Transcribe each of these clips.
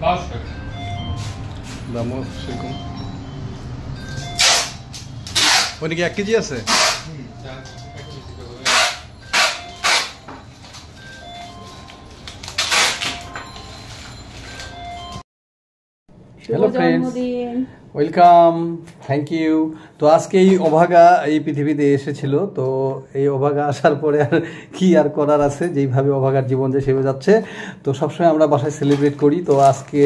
10 টাকা দামও সেরকম। ওইটা কি 1 কেজি আছে? Hello friends, welcome, thank you. তো আজকে এই অভাগা এই পৃথিবীতে এসেছিল, তো এই অভাগা আসার পরে আর কি আর করার আছে, যেইভাবে অভাগার জীবন যে সেভাবে যাচ্ছে। তো সবসময় আমরা বাসায় সেলিব্রেট করি। তো আজকে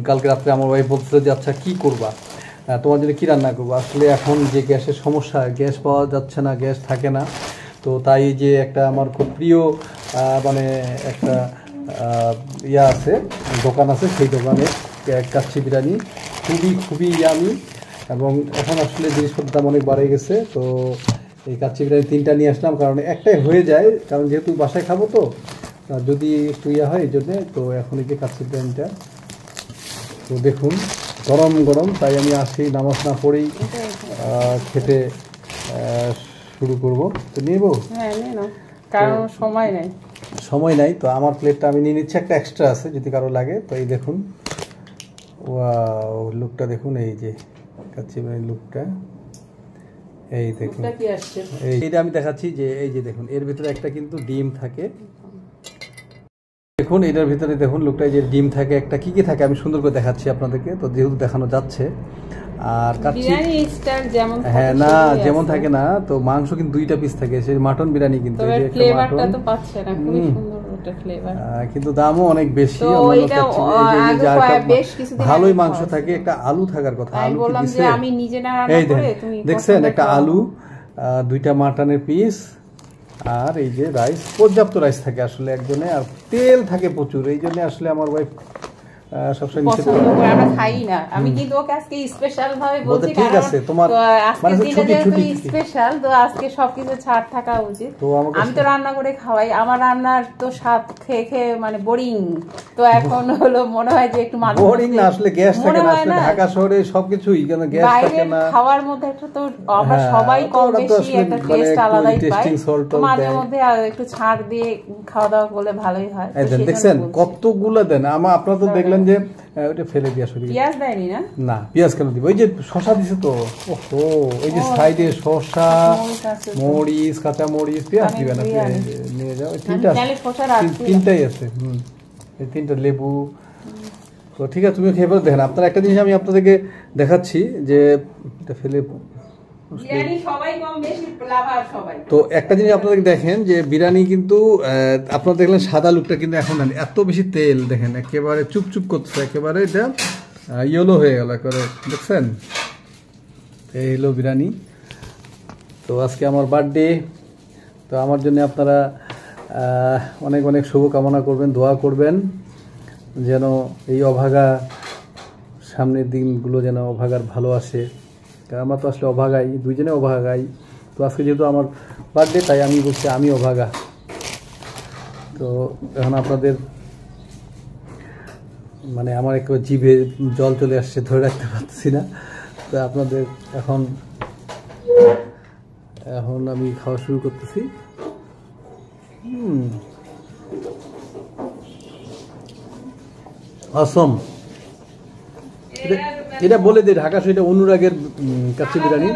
কালকে রাত্রে আমার ওয়াইফ বলছিল যে আচ্ছা কী করবা, তোমার জন্য কী রান্না করবো। আসলে এখন যে গ্যাসের সমস্যা, গ্যাস পাওয়া যাচ্ছে না, গ্যাস থাকে না। তো তাই যে একটা আমার খুব প্রিয় মানে একটা ইয়া আছে, দোকান আছে, সেই দোকানে কাচ্চি বিরিয়ানি খুবই ইয়ামি। এবং এখন আসলে জিনিসপত্রের দাম অনেক বাড়ে গেছে। তো এই কাচ্চি বিরিয়ানি 3টা নিয়ে আসলাম, কারণ একটাই হয়ে যায়, কারণ যেহেতু বাসায় খাবো তো যদি একটু ইয়া হয় এই জন্যে। তো এখন এই যে কাচ্চি বিরিয়ানিটা তো দেখুন গরম গরম, তাই আমি আসি নামাজ না পড়েই খেতে শুরু করব। তো নিবো? হ্যাঁ নিয়ে নাও, কারণ সময় নাই। তো আমার প্লেটটা আমি নিয়ে নিচ্ছি, একটা এক্সট্রা আছে যদি কারো লাগে। তো এই দেখুন, ওয়াও লুকটা দেখুন, এই যে কাচ্চি বিরিয়ানির লুকটা, এই দেখুন। এইটা আমি দেখাচ্ছি যে এই যে দেখুন, এর ভিতরে একটা কিন্তু ডিম থাকে। দেখুন এটার ভিতরে দেখুন লুকটা, যে ডিম থাকে একটা, কি কি থাকে আমি সুন্দর করে দেখাচ্ছি আপনাদেরকে। তো যেহেতু দেখানো যাচ্ছে, আর কাচ্চি হ্যাঁ না যেমন থাকে না, তো মাংস কিন্তু 2টা পিস থাকে, সেই মাটন বিরিয়ানি কিন্তু কিন্তু দামও অনেক বেশি। ভালোই মাংস থাকে, একটা আলু থাকার কথা, আলু এই দেখছেন, একটা আলু, 2টা মাটনের পিস, আর এই যে রাইস, পর্যাপ্ত রাইস থাকে আসলে একজনে, আর তেল থাকে প্রচুর। এই জন্য আসলে আমার ওয়াইফ সবসময় পছন্দ করে, আমরা খাই না। আমি কিন্তু ওকে আজকে স্পেশাল ভাবে বলছি, ঠিক আছে তোমার মানে ছুটি স্পেশাল, তো আজকে সবকিছু ছাড় থাকা উচিত। আমি তো রান্না করে খাওয়াই, আমার রান্নার তো স্বাদ খেয়ে খেয়ে মানে বোরিং। তো এখন হলো মনে হয় যে একটু বোরিং না, আসলে গ্যাস থাকে না, আসলে ঢাকা শহরে সবকিছুই কেন গ্যাস থাকে না। খাওয়ার মধ্যে একটা তো আমরা সবাই কম বেশি একটা টেস্ট আলাদাই পাই, তো মাঝে মধ্যে একটু ছাড় দিয়ে খাওয়া দাওয়া করলে ভালোই হয়। দেখছেন কতগুলো দেন, আপনারা তো দেখলেন যে ওটা ফেলে দিয়া শুরু, পেঁয়াজ দেয়নি না, না পেঁয়াজ কেন দিব, ওই যে শসা দিছে তো, ওহো এই যে সাইডে শসা, মরিচ, কাঁচা মরিচ, পেঁয়াজ দিবে না, নিয়ে যাও। তিনটাই আছে, এই 3টা লেবু। তো ঠিক আছে, তুমি খেয়ে পরে দেখেন। আপনারা একটা জিনিস আমি আপনাদেরকে দেখাচ্ছি যে এটা ফেলে, তো একটা জিনিস আপনাদের দেখেন যে বিরিয়ানি কিন্তু আপনারা দেখলেন সাদা লুকটা, কিন্তু এখন এত বেশি তেল দেখেন, একেবারে চুপচুপ করছে, একেবারে এটা ইয়েলো হয়ে গেল একেবারে, দেখছেন। এই হলো বিরিয়ানি। তো আজকে আমার বার্থডে, তো আমার জন্য আপনারা অনেক অনেক শুভকামনা করবেন, দোয়া করবেন যেন এই অভাগা সামনের দিনগুলো যেন অভাগার ভালো আসে। আমরা তো আসলে অভাগাই, দুইজনে অভাগাই। তো আজকে যেহেতু আমার বার্থডে, তাই আমি বলছি আমি অভাগা। তো এখন আপনাদের মানে আমার একটু জিভে জল চলে আসছে, ধরে রাখতে পারছি না। তো আপনাদের এখন আমি খাওয়া শুরু করতেছি। অসম, এটা বলে যে ঢাকা সেটা অনুরাগের কাচ্চি বিরিয়ানি।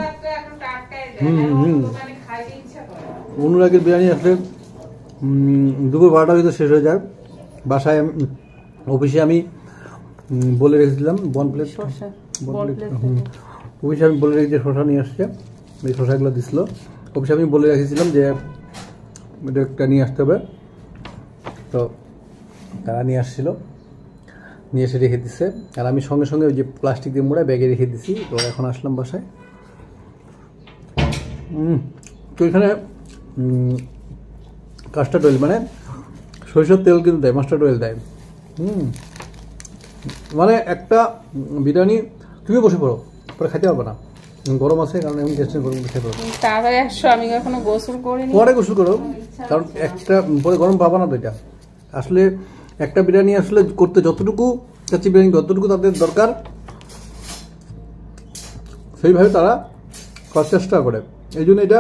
অনুরাগের বিরিয়ানি আসলে দুপুর 12টার ভিতরে শেষ হয়ে যায়। বাসায় অফিসে আমি বলে রেখেছিলাম অফিসে আমি বলে রেখেছি শসা নিয়ে আসছে, এই শসাগুলো দিছিল। অফিসে আমি বলে রেখেছিলাম যে এটা একটা নিয়ে আসতে হবে, তো তারা নিয়ে আসছিল, নিয়ে এসে রেখে দিচ্ছে। আর আমি সঙ্গে সঙ্গে ওই যে প্লাস্টিক দিয়ে মোড়ায় ব্যাগে রেখে দিছি। তো এখন আসলাম বাসায়। তো এখানে কাস্টার্ড অয়েল মানে সরিষার তেল কিন্তু দেয়, মাস্টার্ড অয়েল দেয়। মানে একটা বিরিয়ানি তুমি বসে পড়ো, পরে খাইতে পারবে না, গরম আছে, কারণ এমন টেস্ট গরম খেতে পারো। আমি এখনো গোসল করিনি, পরে গোসল করো, কারণ একটা পরে গরম পাবা না। তো এটা আসলে একটা বিরিয়ানি আসলে করতে যতটুকু কাচ্চি বিরিয়ানি যতটুকু তাদের দরকার, সেইভাবে তারা করার চেষ্টা করে। এই জন্য এটা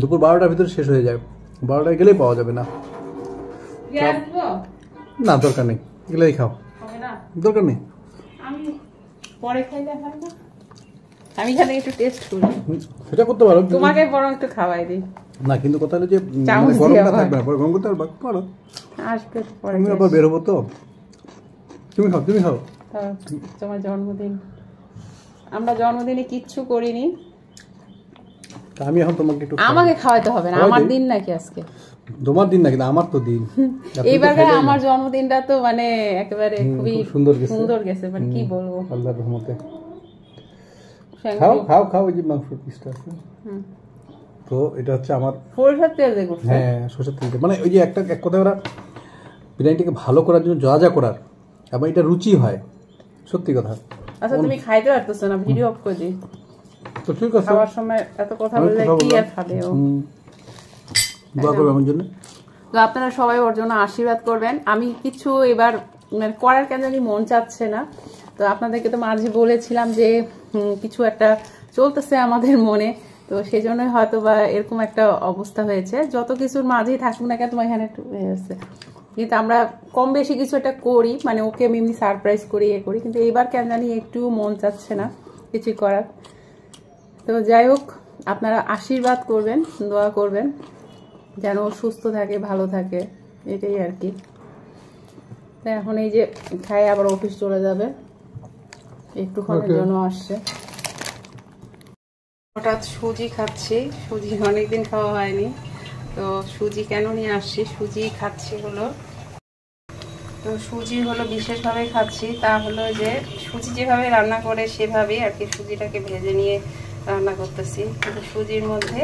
দুপুর 12টার ভিতরে শেষ হয়ে যায়, 12টায় গেলেই পাওয়া যাবে না। না দরকার নেই। এগুলোই খাও, দরকার নেই। আমি পরে খাইলে হয় না, আমি খালি একটু টেস্ট করি। সেটা করতে পারো, তোমাকে বরং একটু খাওয়াই দিই না। কিন্তু কথা হলো যে গরমটা থাকবে না, পরে গরম করতে পারো। আসবে পরে, আমি আবার বের হবো তো। তুমি খাও, তুমি খাও। তোমার জন্মদিন, আমরা জন্মদিনে কিচ্ছু করিনি। আমি এখন তোমাকে একটু, আমাকে খাওয়াইতে হবে না, আমার দিন নাকি আজকে? তোমার দিন না, কিন্তু আমার তো দিন। এইবার আমার জন্মদিনটা তো মানে একেবারে খুবই সুন্দর গেছে, মানে কি বলবো, আল্লাহর রহমতে। খাও খাও খাও, ওই যে মাংসের পিসটা আছে। তো এটা হচ্ছে আমার সরষের তেল দিয়ে করছে। হ্যাঁ, সরষের তেল। মানে ওই যে এক কথা, ওরা বিরিয়ানিটাকে ভালো করার জন্য যা যা করার, এবং এটা রুচি হয়, সত্যি কথা। আচ্ছা তুমি খাইতে পারতেছো না, ভিডিও অফ করে দিই তো ঠিক আছে। খাওয়ার সময় এত কথা বললে কি আর খাবে ও? দোয়া করবে আমার জন্য। তো আপনারা সবাই ওর জন্য আশীর্বাদ করবেন। আমি কিছু এবার মানে করার কেন জানি মন চাচ্ছে না। তো আপনাদেরকে তো মাঝে বলেছিলাম যে কিছু একটা চলতেছে আমাদের মনে, তো সেই জন্যই হয়তো বা এরকম একটা অবস্থা হয়েছে। যত কিছুর মাঝেই থাকুক না কেন, তোমার এখানে একটু হয়েছে, কিন্তু আমরা কম বেশি কিছু একটা করি, মানে ওকে আমি এমনি সারপ্রাইজ করি, এ করি, কিন্তু এইবার কেন জানি একটু মন চাচ্ছে না কিছুই করার। তো যাই হোক, আপনারা আশীর্বাদ করবেন, দোয়া করবেন যেন সুস্থ থাকে, ভালো থাকে, এটাই আর কি। তো এখন এই যে খাই, আবার অফিস চলে যাবে, একটুখানের জন্য আসছে। হঠাৎ সুজি খাচ্ছি, সুজি অনেকদিন খাওয়া হয়নি, তো সুজি কেন নিয়ে আসছি, সুজি খাচ্ছি হলো, তো সুজি হলো বিশেষভাবে খাচ্ছি, তা হলো যে সুজি যেভাবে রান্না করে সেভাবেই আর কি সুজিটাকে ভেজে নিয়ে রান্না করতেছি। কিন্তু সুজির মধ্যে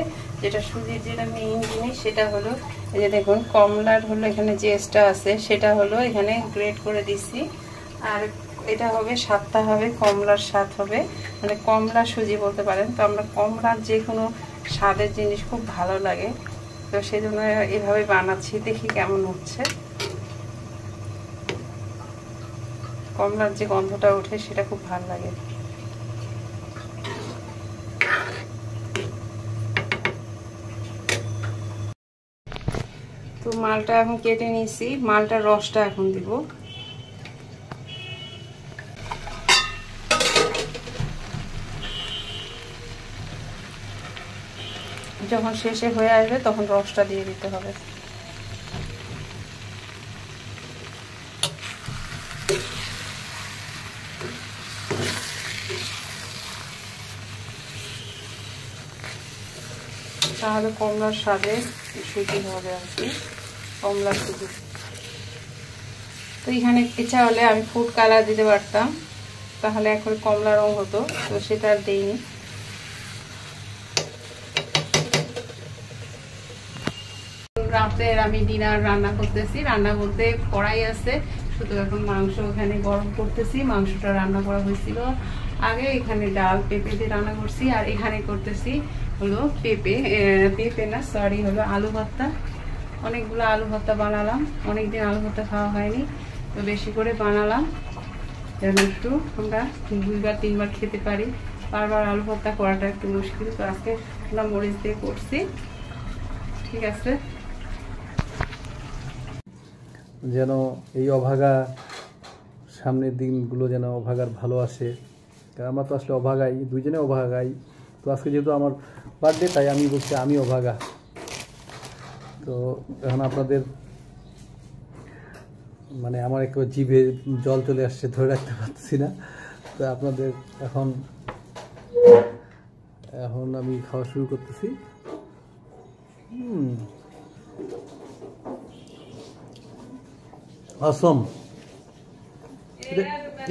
সুজির যেটা মেইন জিনিস সেটা হলো এই যে দেখুন, কমলার হলো এখানে যে এক্সট্রা আছে সেটা হলো এখানে গ্রেট করে দিচ্ছি। আর এটা হবে স্বাদটা হবে কমলার স্বাদ হবে, মানে কমলা সুজি বলতে পারেন। তো আমরা কমলার যে কোনো স্বাদের জিনিস খুব ভালো লাগে, তো সেই জন্য এভাবে বানাচ্ছি, দেখি কেমন হচ্ছে। কমলার যে গন্ধটা ওঠে সেটা খুব ভালো লাগে। তো মালটা এখন কেটে নিয়েছি, মালটার রসটা এখন দিব। যখন শেষে হয়ে আসবে তখন রসটা দিয়ে দিতে হবে। তাহলে কমলার স্বাদে সুজি হবে আর কি, কমলার সুজি। তো এখানে ইচ্ছা হলে আমি ফুড কালার দিতে পারতাম, তাহলে এখন কমলা রং হতো, তো সেটা আর দেইনি। রাতের আমি ডিনার রান্না করতেছি, রান্না বলতে কড়াই আছে, শুধু এখন মাংস ওখানে গরম করতেছি। মাংসটা রান্না করা হয়েছিল আগে, এখানে ডাল পেঁপে দিয়ে রান্না করছি, আর এখানে করতেছি হলো পেঁপে না সরি হলো আলু ভর্তা। অনেকগুলো আলু ভর্তা বানালাম, অনেকদিন আলু ভর্তা খাওয়া হয়নি, তো বেশি করে বানালাম যেন একটু আমরা 2-3 বার খেতে পারি। বারবার আলু ভর্তা করাটা একটু মুশকিল, তো আজকে শুকনো মরিচ দিয়ে করছি। ঠিক আছে, যেন এই অভাগা সামনের দিনগুলো যেন অভাগার ভালো আসে। আমরা তো আসলে অভাগাই, দুইজনে অভাগাই। তো আজকে যেহেতু আমার বার্থডে, তাই আমি বলছি আমি অভাগা। তো এখন আপনাদের মানে আমার একটু জিভে জল চলে আসছে, ধরে রাখতে পারছি না। তো আপনাদের এখন আমি খাওয়া শুরু করতেছি। আসম,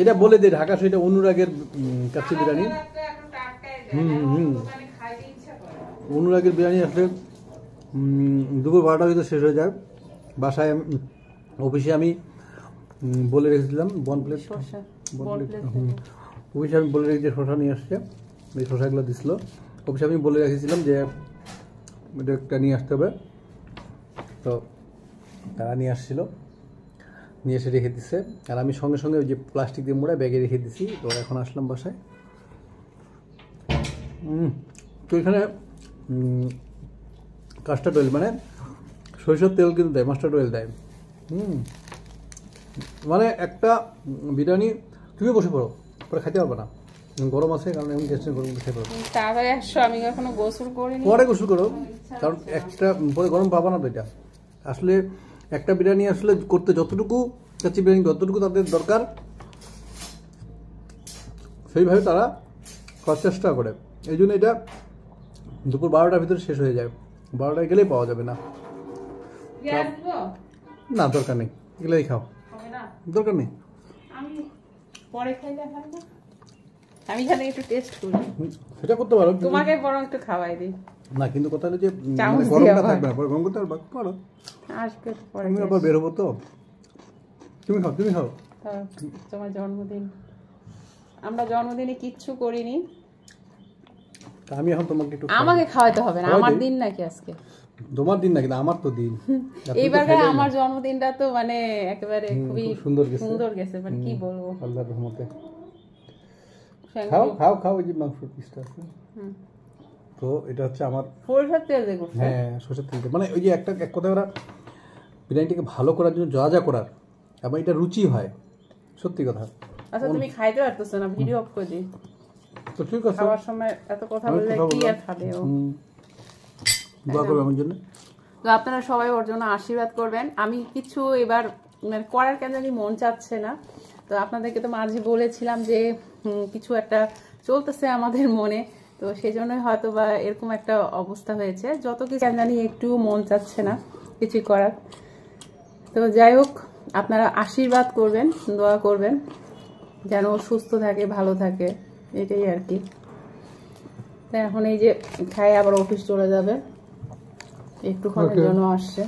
এটা বলে দে ঢাকা সেটা অনুরাগের কাচ্চি বিরিয়ানি। অনুরাগের বিরিয়ানি আসলে দুপুর 12টার ভিতরে শেষ হয়ে যায়। বাসায় অফিসে আমি বলে রেখেছিলাম অফিসে আমি বলে রেখেছি শশা নিয়ে আসছে, এই শশাগুলো দিছিল। অফিসে আমি বলে রেখেছিলাম যে এটা একটা নিয়ে আসতে হবে, তো তারা নিয়ে আসছিল, নিয়ে এসে রেখে দিছে। আর আমি সঙ্গে সঙ্গে ওই যে প্লাস্টিক দিয়ে মোড়ায় ব্যাগে রেখে দিছি। তো এখন আসলাম বাসায়। তো এখানে কাস্টার্ড অয়েল মানে সরিষার তেল কিন্তু দেয়, মাস্টার্ড অয়েল দেয়। মানে একটা বিরিয়ানি তুমি বসে পড়ো, পরে খাইতে পারবে না, গরম আছে কারণ এমন টেস্ট গরম খেতে পারো। তাড়াতাড়ি আসছো, আমি এখনো গোসল করিনি। পরে গোসল করো, কারণ একটা পরে গরম পাবা না তো। এটা আসলে একটা বিরিয়ানি আসলে করতে যতটুকু কাচ্চি বিরিয়ানি যতটুকু তাদের দরকার সেইভাবে তারা করার চেষ্টা করে। এই জন্য এটা দুপুর 12টার ভিতরে শেষ হয়ে যায়, 12টায় গেলেই পাওয়া যাবে না। না দরকার নেই, এগুলোই খাও, দরকার নেই। আমি পরে খাইলে খাবো, আমি খালি একটু টেস্ট করি। সেটা করতে পারো, তোমাকে বরং একটু খাওয়াই দিই না। কিন্তু কথা হলো যে চামচ গরমটা থাকবে না, পরে গরম করতে পারো। আসবে পরে, আমি আবার বের হবো তো। তুমি খাও, তুমি খাও। তোমার জন্মদিন, আমরা জন্মদিনে কিচ্ছু করিনি। আমি এখন তোমাকে একটু আমাকে খাওয়াতে হবে না, আমার দিন নাকি আজকে? তোমার দিন না, কিন্তু আমার তো দিন। এইবার আমার জন্মদিনটা তো মানে একেবারে খুবই সুন্দর গেছে, মানে কি বলবো, আল্লাহর রহমতে। খাও খাও খাও, এই যে মাংস পিসটা আছে তো, এটা হচ্ছে আমার সরষের তেল দিয়ে করছে। হ্যাঁ সরষের তেল দিয়ে, মানে ওই যে একটা এক কথায় ওরা বিরিয়ানিটাকে ভালো করার জন্য যা যা করার, এবং এটা রুচি হয়, সত্যি কথা। আচ্ছা তুমি খাইতে পারতেছ না, ভিডিও অফ করে দিই তো। ঠিক আছে, খাওয়ার সময় এত কথা বললে কি আর খাবে ও? দোয়া করবে আমার জন্য। তো আপনারা সবাই ওর জন্য আশীর্বাদ করবেন। আমি কিছু এবার মানে করার কেন জানি মন চাচ্ছে না, তো আপনাদেরকে তো মাঝে বলেছিলাম যে কিছু একটা চলতেছে আমাদের মনে, তো সেই জন্যই হয়তো বা এরকম একটা অবস্থা হয়েছে। যত কিছু কেন জানি একটু মন চাচ্ছে না কিছু করার। তো যাই হোক, আপনারা আশীর্বাদ করবেন, দোয়া করবেন যেন সুস্থ থাকে, ভালো থাকে, এটাই আর কি। তাই এখন এই যে খাই আবার অফিস চলে যাবে, একটুক্ষণের জন্য আসছে।